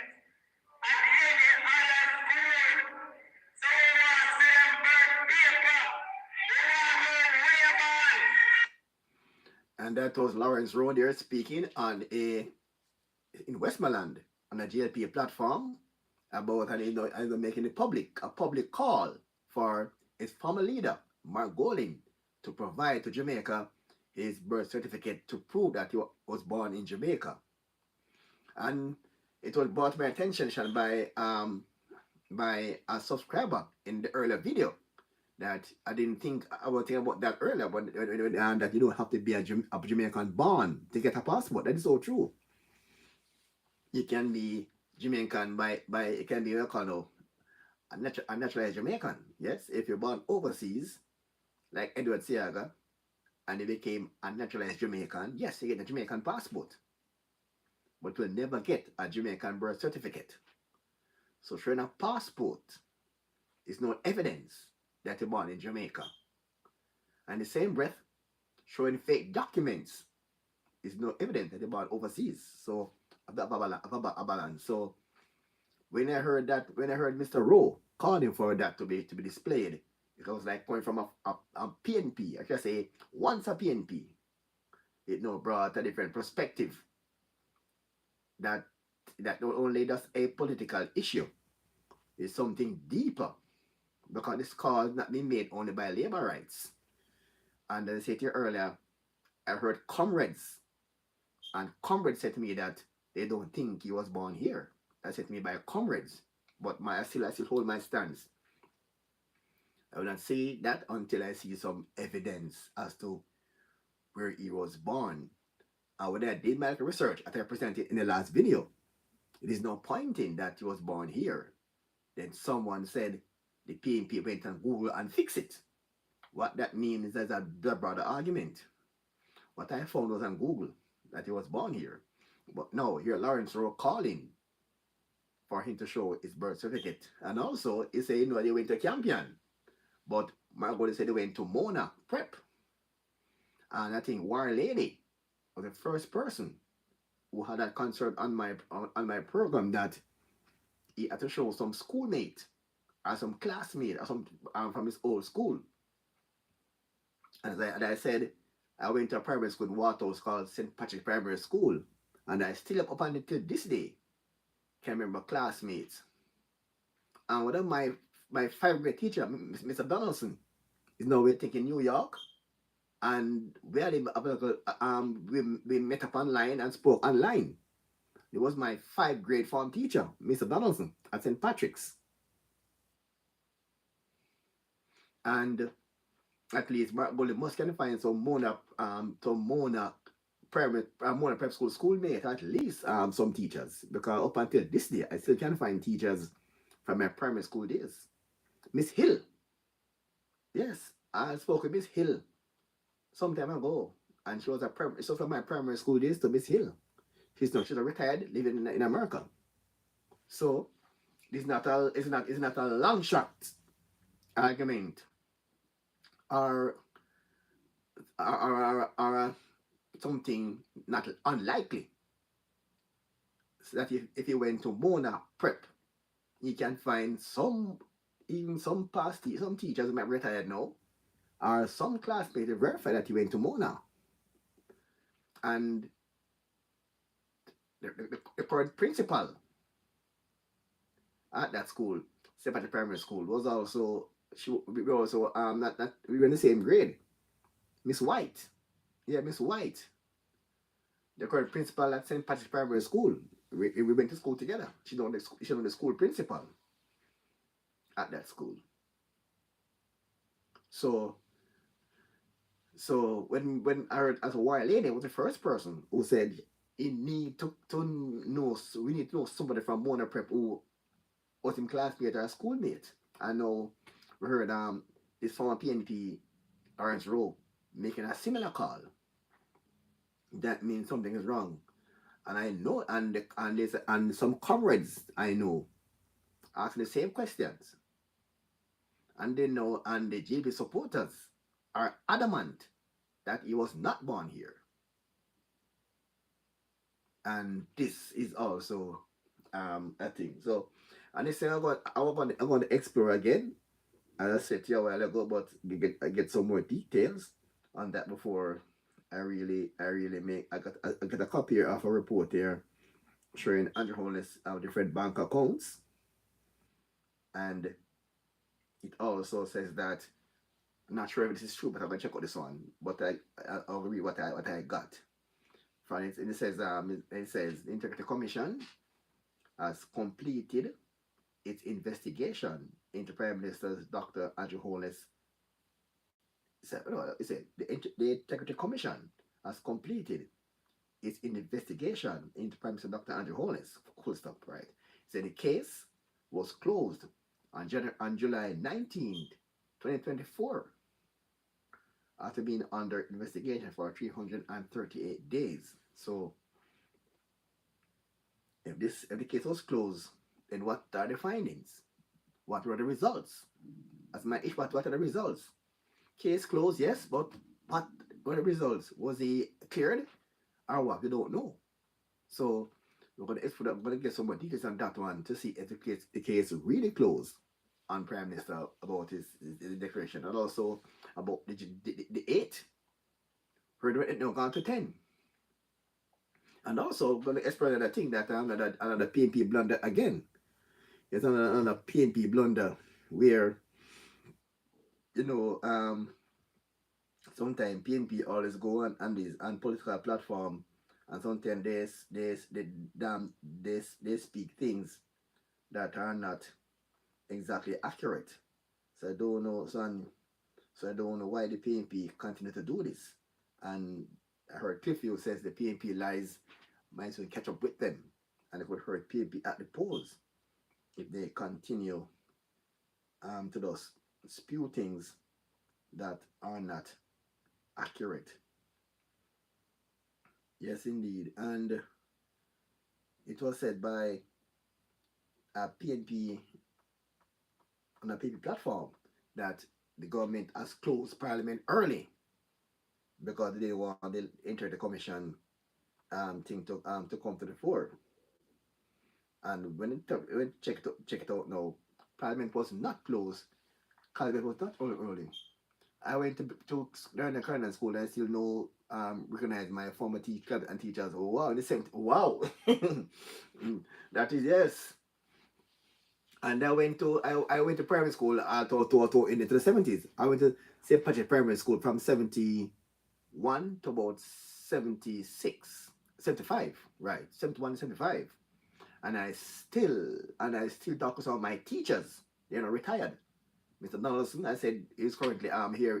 at any other school, someone wants to see them birth paper, they want to know where born. And that was Lawrence Rowe there speaking in Westmoreland on a GLP platform about making a public call for his former leader, Mark Golding, to provide to Jamaica his birth certificate to prove that he was born in Jamaica. And it was brought to my attention by a subscriber in the earlier video that I didn't think I was thinking about that earlier, but that you don't have to be a Jamaican born to get a passport. That is so true. You can be Jamaican by it can be a naturalized Jamaican. Yes, if you're born overseas, like Edward Siaga, and he became a naturalized Jamaican, yes, you get a Jamaican passport, but you'll never get a Jamaican birth certificate. So showing a passport is no evidence that you're born in Jamaica. And the same breath, showing fake documents is no evidence that you're born overseas. So a balance. So when I heard Mr. Rowe calling for that to be displayed, it was like going from a PNP, I should say once a PNP, it now brought a different perspective. That not only just a political issue, it's something deeper. Because this call is not being made only by Labour rights. And as I said to you earlier, I heard comrades, and comrades said to me that they don't think he was born here. That's said to me by comrades. But I still hold my stance. I will not say that until I see some evidence as to where he was born. And when I did my research, as I presented in the last video, it is no pointing that he was born here. Then someone said the PNP went on Google and fixed it. What that means is there's a broader argument. What I found was on Google that he was born here. But no, here Lawrence Rowe calling for him to show his birth certificate. And also, he said, they went to Campion. But Margot said they went to Mona Prep. And I think War Lady was the first person who had that concern on my program, that he had to show some schoolmate or some classmate or some from his old school. And as I said, I went to a primary school in Waterhouse called St. Patrick Primary School, and I still up until this day can remember classmates. And one of my 5th grade teacher, Mr. Donaldson, is now working in New York, and we had we met up online and spoke online. It was my 5th grade form teacher, Mr. Donaldson, at St. Patrick's. And at least Gully must can find some Mona primary Mona prep school schoolmate, at least some teachers, because up until this day I still can find teachers from my primary school days. Miss Hill, yes, I spoke with Miss Hill some time ago, and she was from my primary school days to Miss Hill. She's retired, living in America. So it's not a long shot argument or something not unlikely. So that if you went to Mona Prep, you can find some teachers might be retired now, or some classmates verify that you went to Mona. And the current principal at that school, St. Patrick Primary School, was also we were in the same grade. Miss White. Yeah, Miss White. The current principal at St. Patrick Primary School. We went to school together. She's on the school principal at that school. So when I heard as a War Lady was the first person who said we need to know somebody from Mona Prep who was in classmate or schoolmate. I know we heard this former PNP Orange Rowe making a similar call. That means something is wrong. And I know, and some comrades I know asking the same questions. And they know, and the JP supporters are adamant that he was not born here. And this is also a thing. So, and this thing I'm going to explore again. As I said to you a while ago, but I get some more details on that before I got a copy of a report here showing Andrew Holness different bank accounts, and it also says that I'm not sure if this is true, but I'm gonna check out this one. But I'll read what I got from it. And it says the Integrity Commission has completed its investigation into Prime Minister's Dr. Andrew Holness. It said the Integrity Commission has completed its investigation into Prime Minister Dr. Andrew Holness. Full stop, right? So the case was closed on July 19th, 2024, after being under investigation for 338 days. So if the case was closed, then what are the findings? What were the results? That's my issue. What are the results? Case closed, yes, but what were the results? Was he cleared or what? We don't know. So we're going to get some more details on that one to see if the case really closed on Prime Minister about his declaration, and also about the 8. Heard it now gone to 10. And also going to explore another thing, that another PNP blunder again. It's another PNP blunder where sometimes PNP always go on political platform, and sometimes they speak things that are not exactly accurate. So I don't know why the PNP continue to do this. And I heard Clifford says the PNP lies might soon catch up with them, and it would hurt PNP at the polls if they continue to just spew things that are not accurate. Yes, indeed. And it was said by a PNP on a PNP platform that the government has closed Parliament early because they didn't want the enter the commission thing to come to the fore. And when check it out now, Parliament was not closed. Parliament was not early. I went to learn the current school and I still know recognize my former teacher and teachers. Oh wow, the same wow. That is yes. And I went to primary school in the 70s. I went to St. Patrick Primary School from 71 to about 76, 75, right? 71, 75. And I still talk to some of my teachers. They're not retired. Mr. Donaldson, I said, is currently here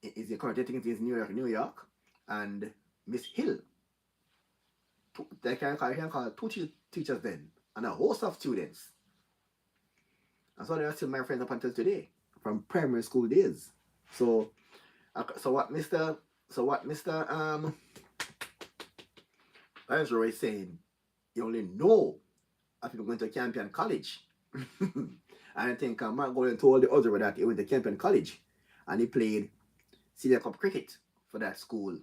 is currently taking things in New York. And Miss Hill, I can call two teachers then, and a host of students. And so they are still my friends up until today, from primary school days. So what Mr. Rowe is saying, you only know if you're going to Campion College. And I think Mark Golden told the other that he went to Campion College and he played senior cup cricket for that school.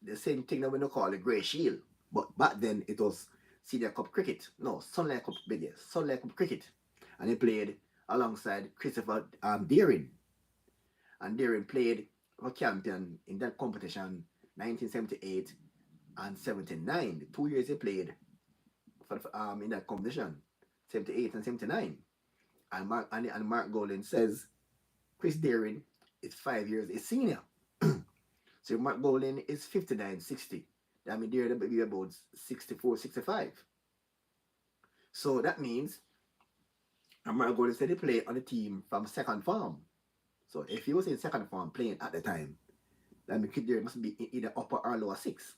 The same thing that we don't call the Grey Shield. But back then it was senior cup cricket. No, Sunlight Cup cricket. And he played alongside Christopher Deering. And Deering played for Campion in that competition 1978 and 79. The 2 years he played for in that competition, 78 and 79. And Mark Golden says Chris Deering is 5 years his senior. So Mark Golden is 59, 60. That means Deering will be about 64, 65. So that means Mark Golden said he played on the team from second form. So if he was in second form playing at the time, that means Chris Deering must be in either upper or lower six.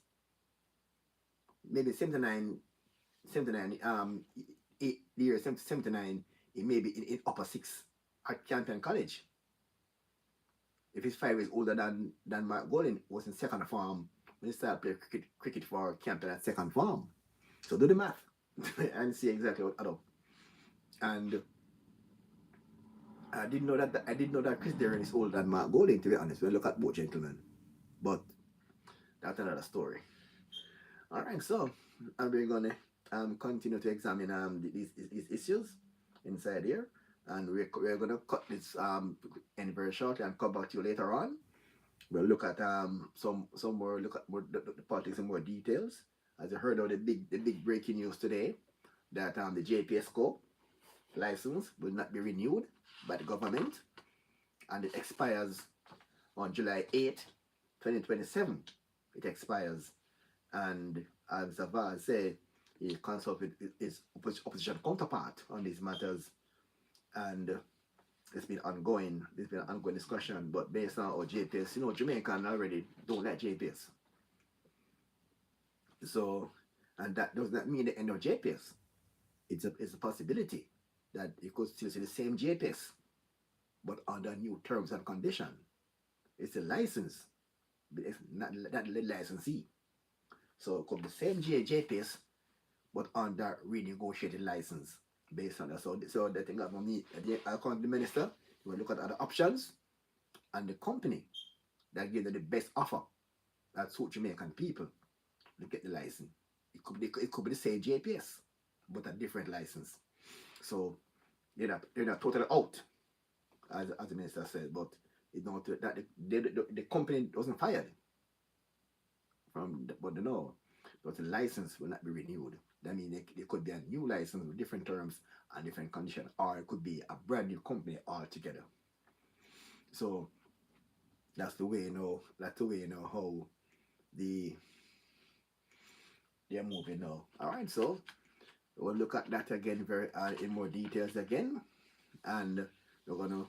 Maybe 79, the year 79, it may be in upper six at Campion College. If he's 5 years older than Mark Golden, was in second form when he started playing cricket for Campion at second form. So do the math and see exactly what add up. And I didn't know that Chris Deering is older than Mark Golden, to be honest, when I look at both gentlemen. But that's another story. Alright, so we're gonna continue to examine these issues inside here, and we're gonna cut this end very shortly and come back to you later on. We'll look at some more the politics in more details. As you heard of the big breaking news today, that the JPS Co license will not be renewed by the government, and it expires on July 8, 2027. It expires. And as Zavaz said, he consulted with his opposition counterpart on these matters, and it's been ongoing. There's been an ongoing discussion, but based on our JPS, Jamaicans already don't like JPS. So, and that does not mean the end of JPS. It's a possibility that you could still see the same JPS, but under new terms and conditions. It's a license, but it's not that licensee. So it could be the same JPS, but under renegotiated license based on that. So the thing that we need, according to the minister, we will look at other options and the company that gives the best offer that suits Jamaican people to get the license. It could be the same JPS, but a different license. So they're not totally out, as the minister said, but it's not that the company wasn't fired. But the license will not be renewed. That means there could be a new license with different terms and different conditions, or it could be a brand new company altogether. So that's the way how they're moving now. All right, so we'll look at that again very in more details again, and we're gonna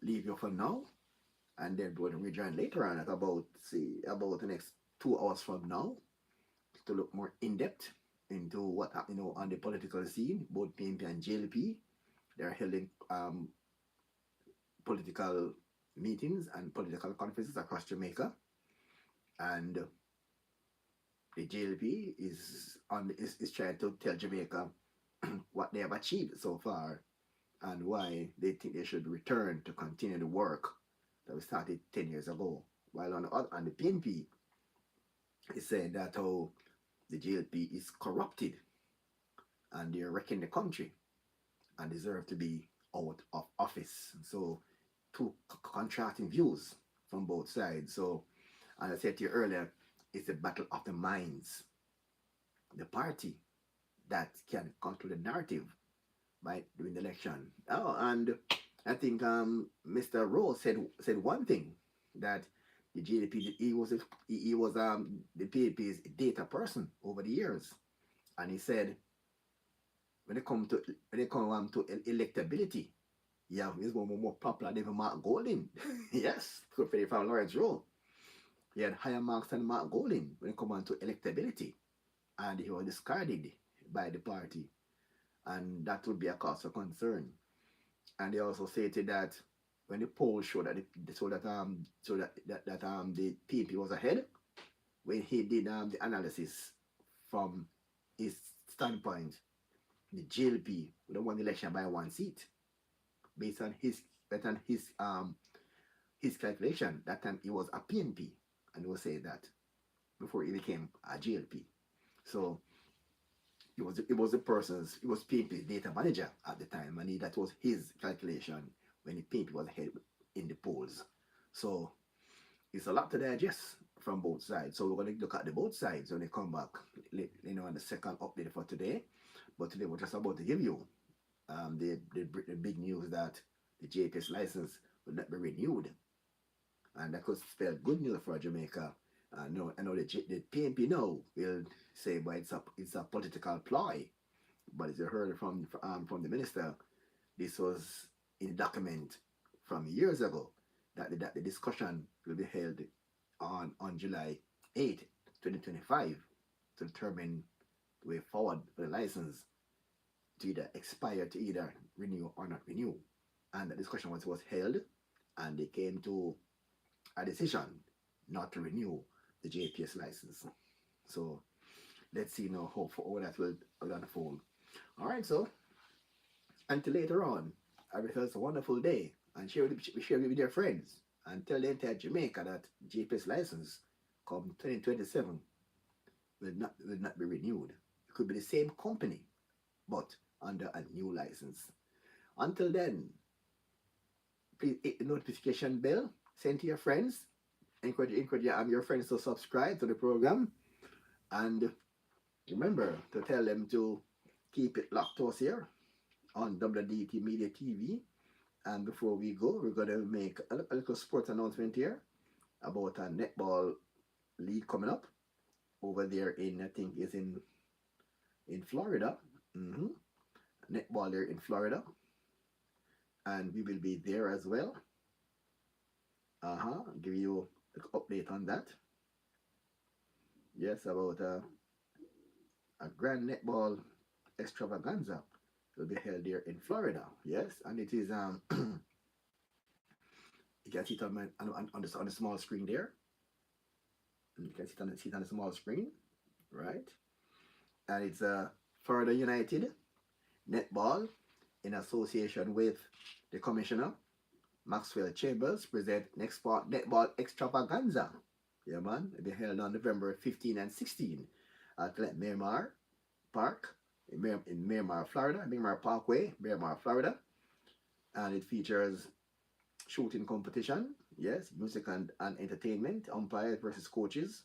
leave you for now, and then we'll rejoin later on at about the next 2 hours from now to look more in depth into what happened on the political scene. Both PNP and JLP, they're holding political meetings and political conferences across Jamaica, and the JLP is trying to tell Jamaica what they have achieved so far, and why they think they should return to continue the work that we started 10 years ago. While on the PNP, it said that how the GLP is corrupted and they're wrecking the country and deserve to be out of office. So two contrasting views from both sides. So, as I said to you earlier, it's a battle of the minds. The party that can control the narrative by doing the election. Oh, and I think Mr. Rowe said one thing, that the GDP, he was the PAP's data person over the years, and he said when it come to electability, yeah, he's more popular than Mark Golding. Yes, from Lawrence Rowe. He had higher marks than Mark Golding when it comes to electability, and he was discarded by the party, and that would be a cause for concern. And they also stated that when the polls showed that the PNP was ahead, when he did the analysis from his standpoint, the GLP would have won the election by 1 seat, based on his calculation. That time he was a PNP, and he was saying that before he became a GLP. So it was PNP's data manager at the time, and that was his calculation when the PNP was ahead in the polls. So it's a lot to digest from both sides. So we're going to look at the both sides when they come back, on the second update for today. But today we're just about to give you the big news that the JPS license will not be renewed, and that could spell good news for Jamaica. I know the PNP now will say, but it's a political ploy. But as you heard from the minister, this was in a document from years ago that the discussion will be held on July 8, 2025, to determine the way forward for the license to either expire, to either renew or not renew. And the discussion was held, and they came to a decision not to renew the JPS license. So let's see now how that will unfold. All right, so until later on, I wish you a wonderful day, and share it with your friends, and tell the entire Jamaica that JPS license come 2027 will not be renewed. It could be the same company, but under a new license. Until then, please hit the notification bell, send to your friends, encourage your friends to subscribe to the program, and remember to tell them to keep it locked to us here on WDT Media TV. And before we go, we're going to make a little sports announcement here about a netball league coming up over there I think is in Florida. Netball there in Florida, and we will be there as well. Give you an update on that. Yes, about a grand netball extravaganza will be held there in Florida. Yes, and it is you can see it on the small screen there. And you can see it on the small screen, right? And it's Florida United Netball, in association with the Commissioner Maxwell Chambers, present next part netball extravaganza. Yeah, man. It'll be held on November 15 and 16 at Miramar Park in Miramar, Florida, Miramar Parkway, Miramar, Florida. And it features shooting competition, yes, music and entertainment, umpires versus coaches,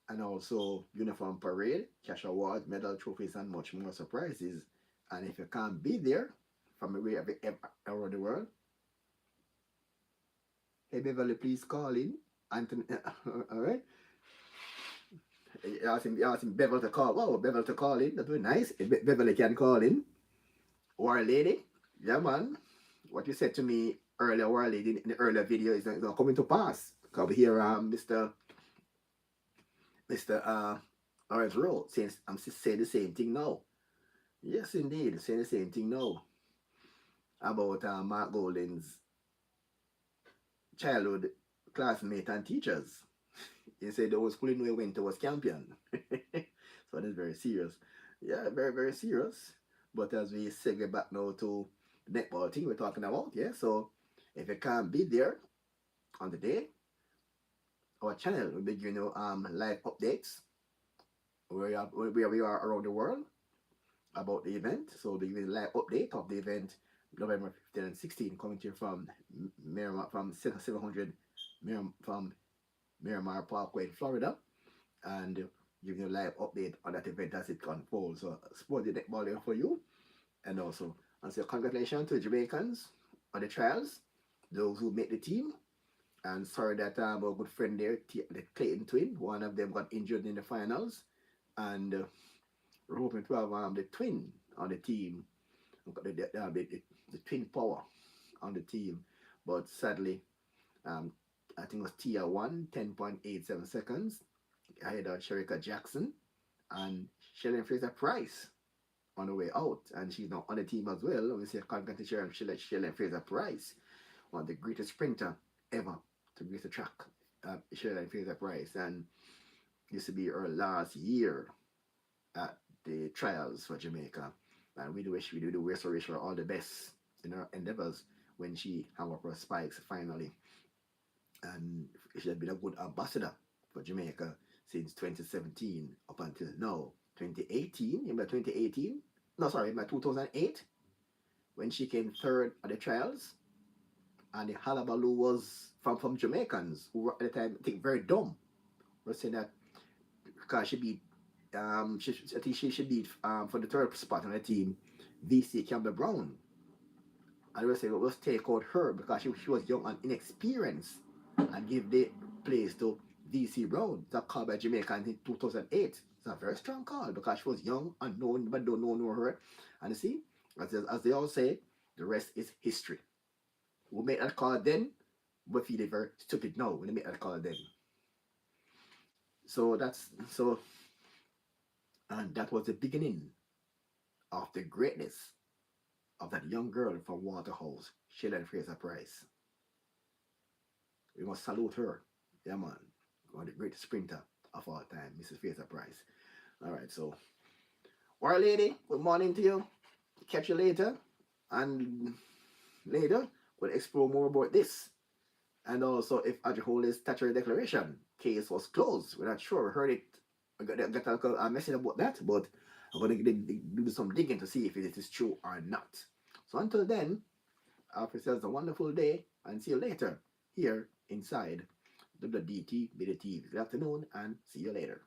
and also uniform parade, cash awards, medal trophies, and much more surprises. And if you can't be there from around the world, hey Beverly, please call in. Anthony, all right. You ask him Beverly to call. Wow, Beverly to call in. That would be nice. If Beverly can call in. War Lady, yeah man. What you said to me earlier, War Lady, in the earlier video is not coming to pass. Because we hear Mr. Lawrence Rowe saying I'm saying the same thing now. Yes, indeed, saying the same thing now about Mark Golding's childhood classmate and teachers. He said the whole school he went to was Campion. So that's very serious. Yeah, very, very serious. But as we segue back now to netball thing we're talking about, yeah. So if you can't be there on the day, our channel will be giving you live updates where we are around the world about the event. So we'll be giving a live update of the event November 15 and 16 coming to you from Miramar, from 700 from Miramar Parkway in Florida, and giving you a live update on that event as it unfolds. So support the netball there for you. And also, and so congratulations to the Jamaicans on the trials, those who made the team. And sorry that our good friend there, the Clayton twin, one of them got injured in the finals. And we're hoping to have the twin on the team, the twin power on the team. But sadly, I think it was Tia won 10.87 seconds ahead of Sherika Jackson and Shelley Fraser Price on the way out, and she's now on the team as well. We say congratulations to Shelley Fraser Price, one of the greatest sprinter ever to grace the track, Shelley Fraser Price, and used to be her last year at the trials for Jamaica, and we do wish her all the best in her endeavors when she hung up her spikes finally, and she has been a good ambassador for Jamaica since 2017 up until now. 2018, remember 2018? No, sorry, remember 2008 when she came third at the trials, and the Halabaloo was from Jamaicans who were at the time, I think, very dumb. We're saying that because she beat, I think she should beat for the third spot on the team, VC Campbell Brown. And we say, well, let's take out her because she was young and inexperienced and give the place to VC Brown. That call by Jamaica in 2008. It's a very strong call because she was young, unknown, but don't know her. And you see, as they all say, the rest is history. We made that call then, we feel very stupid now when they make that call then. So and that was the beginning of the greatness of that young girl from Waterhouse, Shelley Fraser Price. We must salute her. Yeah, man. One of the greatest sprinter of all time, Mrs. Fraser Price. All right, so, well, lady, good morning to you. Catch you later. And later, we'll explore more about this. And also, if Ajahole's statutory declaration case was closed, we're not sure. We heard it. I got a message about that, but I'm going to do some digging to see if it is true or not. So until then, have yourselves a wonderful day and see you later here inside WDT BDT. Good afternoon and see you later.